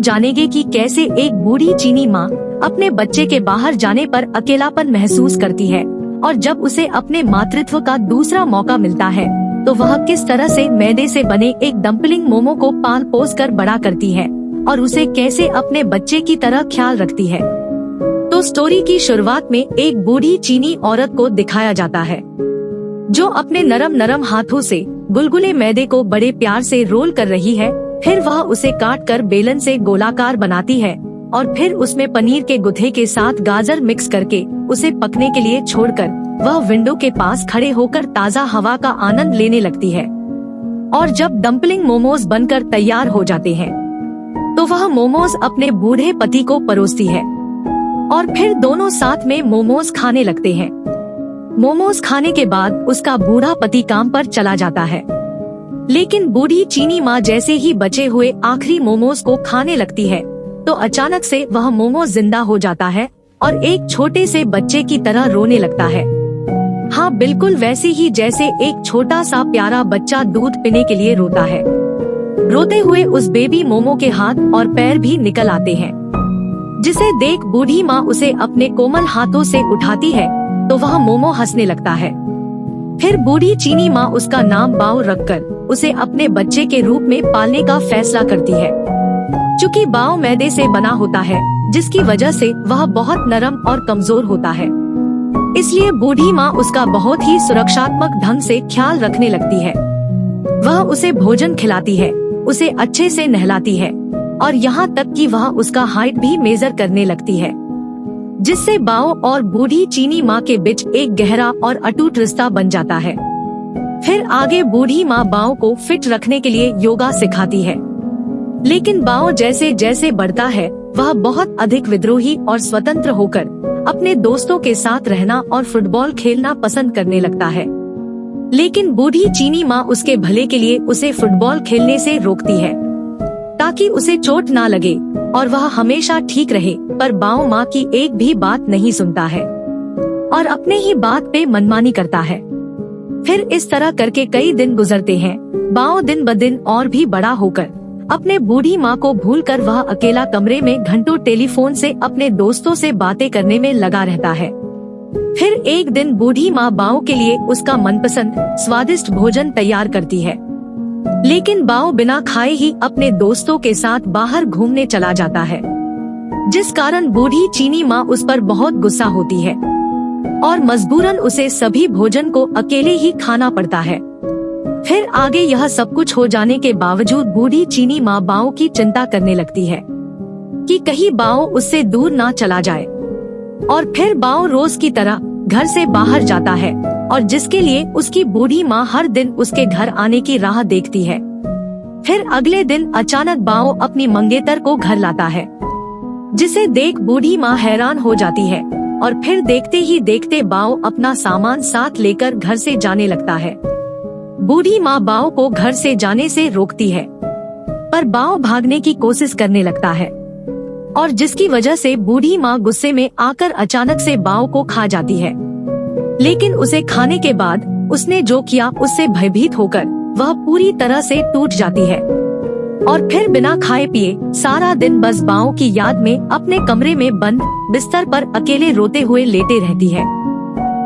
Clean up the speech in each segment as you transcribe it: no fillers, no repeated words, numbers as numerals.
जानेंगे कि कैसे एक बूढ़ी चीनी माँ अपने बच्चे के बाहर जाने पर अकेलापन महसूस करती है और जब उसे अपने मातृत्व का दूसरा मौका मिलता है तो वह किस तरह से मैदे से बने एक डम्पलिंग मोमो को पाल पोस कर बड़ा करती है और उसे कैसे अपने बच्चे की तरह ख्याल रखती है। तो स्टोरी की शुरुआत में एक बूढ़ी चीनी औरत को दिखाया जाता है जो अपने नरम नरम हाथों से गुलगुले मैदे को बड़े प्यार से रोल कर रही है। फिर वह उसे काट कर बेलन से गोलाकार बनाती है और फिर उसमें पनीर के गुथे के साथ गाजर मिक्स करके उसे पकने के लिए छोड़कर वह विंडो के पास खड़े होकर ताज़ा हवा का आनंद लेने लगती है। और जब डम्पलिंग मोमोज बनकर तैयार हो जाते हैं तो वह मोमोज अपने बूढ़े पति को परोसती है और फिर दोनों साथ में मोमोज खाने लगते हैं। मोमोज खाने के बाद उसका बूढ़ा पति काम पर चला जाता है, लेकिन बूढ़ी चीनी माँ जैसे ही बचे हुए आखिरी मोमोज को खाने लगती है तो अचानक से वह मोमोज जिंदा हो जाता है और एक छोटे से बच्चे की तरह रोने लगता है। हाँ, बिल्कुल वैसे ही जैसे एक छोटा सा प्यारा बच्चा दूध पीने के लिए रोता है। रोते हुए उस बेबी मोमो के हाथ और पैर भी निकल आते हैं, जिसे देख बूढ़ी माँ उसे अपने कोमल हाथों से उठाती है तो वह मोमो हंसने लगता है। फिर बूढ़ी चीनी माँ उसका नाम बाओ रखकर उसे अपने बच्चे के रूप में पालने का फैसला करती है। चूँकि बाओ मैदे से बना होता है जिसकी वजह से वह बहुत नरम और कमजोर होता है, इसलिए बूढ़ी माँ उसका बहुत ही सुरक्षात्मक ढंग से ख्याल रखने लगती है। वह उसे भोजन खिलाती है, उसे अच्छे से नहलाती है और यहाँ तक कि वह उसका हाइट भी मेजर करने लगती है, जिससे बाओ और बूढ़ी चीनी माँ के बीच एक गहरा और अटूट रिश्ता बन जाता है। फिर आगे बूढ़ी माँ बाओ को फिट रखने के लिए योगा सिखाती है, लेकिन बाओ जैसे जैसे बढ़ता है वह बहुत अधिक विद्रोही और स्वतंत्र होकर अपने दोस्तों के साथ रहना और फुटबॉल खेलना पसंद करने लगता है। लेकिन बूढ़ी चीनी माँ उसके भले के लिए उसे फुटबॉल खेलने से रोकती है ताकि उसे चोट ना लगे और वह हमेशा ठीक रहे, पर बाओ माँ की एक भी बात नहीं सुनता है और अपने ही बात पे मनमानी करता है। फिर इस तरह करके कई दिन गुजरते हैं। बाओ दिन ब दिन और भी बड़ा होकर अपने बूढ़ी माँ को भूलकर वह अकेला कमरे में घंटों टेलीफोन से अपने दोस्तों से बातें करने में लगा रहता है। फिर एक दिन बूढ़ी माँ बाओ के लिए उसका मनपसंद स्वादिष्ट भोजन तैयार करती है, लेकिन बाओ बिना खाए ही अपने दोस्तों के साथ बाहर घूमने चला जाता है, जिस कारण बूढ़ी चीनी माँ उस पर बहुत गुस्सा होती है और मजबूरन उसे सभी भोजन को अकेले ही खाना पड़ता है। फिर आगे यह सब कुछ हो जाने के बावजूद बूढ़ी चीनी माँ बाओ की चिंता करने लगती है कि कहीं बाओ उससे दूर ना चला जाए और फिर बाओ रोज की तरह घर से बाहर जाता है और जिसके लिए उसकी बूढ़ी माँ हर दिन उसके घर आने की राह देखती है। फिर अगले दिन अचानक बाओ अपनी मंगेतर को घर लाता है, जिसे देख बूढ़ी माँ हैरान हो जाती है और फिर देखते ही देखते बाओ अपना सामान साथ लेकर घर से जाने लगता है। बूढ़ी माँ बाओ को घर से जाने से रोकती है, पर बाओ भागने की कोशिश करने लगता है और जिसकी वजह से बूढ़ी माँ गुस्से में आकर अचानक से बाओ को खा जाती है। लेकिन उसे खाने के बाद उसने जो किया उससे भयभीत होकर वह पूरी तरह से टूट जाती है और फिर बिना खाए पिए सारा दिन बस बाओ की याद में अपने कमरे में बंद बिस्तर पर अकेले रोते हुए लेटे रहती है।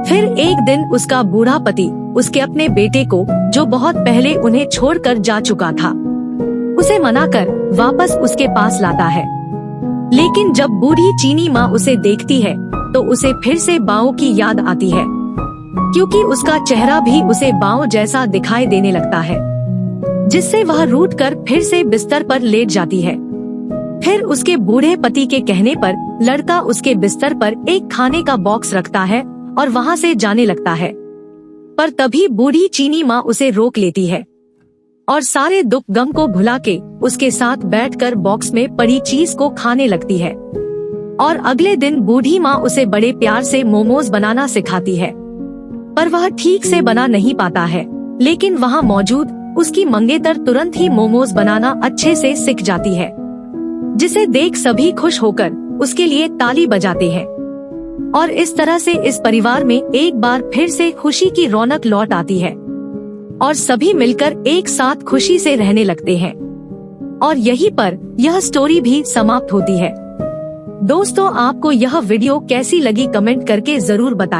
फिर एक दिन उसका बूढ़ा पति उसके अपने बेटे को, जो बहुत पहले उन्हें छोड़कर जा चुका था, उसे मनाकर वापस उसके पास लाता है। लेकिन जब बूढ़ी चीनी माँ उसे देखती है तो उसे फिर से बाओ की याद आती है, क्योंकि उसका चेहरा भी उसे बाओ जैसा दिखाई देने लगता है, जिससे वह रूठ कर फिर से बिस्तर पर लेट जाती है। फिर उसके बूढ़े पति के कहने पर लड़का उसके बिस्तर पर एक खाने का बॉक्स रखता है और वहाँ से जाने लगता है, पर तभी बूढ़ी चीनी माँ उसे रोक लेती है और सारे दुख गम को भुला के उसके साथ बैठकर बॉक्स में पड़ी चीज को खाने लगती है। और अगले दिन बूढ़ी माँ उसे बड़े प्यार से मोमोज बनाना सिखाती है, पर वह ठीक से बना नहीं पाता है। लेकिन वहाँ मौजूद उसकी मंगेतर तुरंत ही मोमोज बनाना अच्छे से सीख जाती है, जिसे देख सभी खुश होकर उसके लिए ताली बजाते हैं। और इस तरह से इस परिवार में एक बार फिर से खुशी की रौनक लौट आती है और सभी मिलकर एक साथ खुशी से रहने लगते हैं। और यहीं पर यह स्टोरी भी समाप्त होती है। दोस्तों, आपको यह वीडियो कैसी लगी कमेंट करके जरूर बताएं।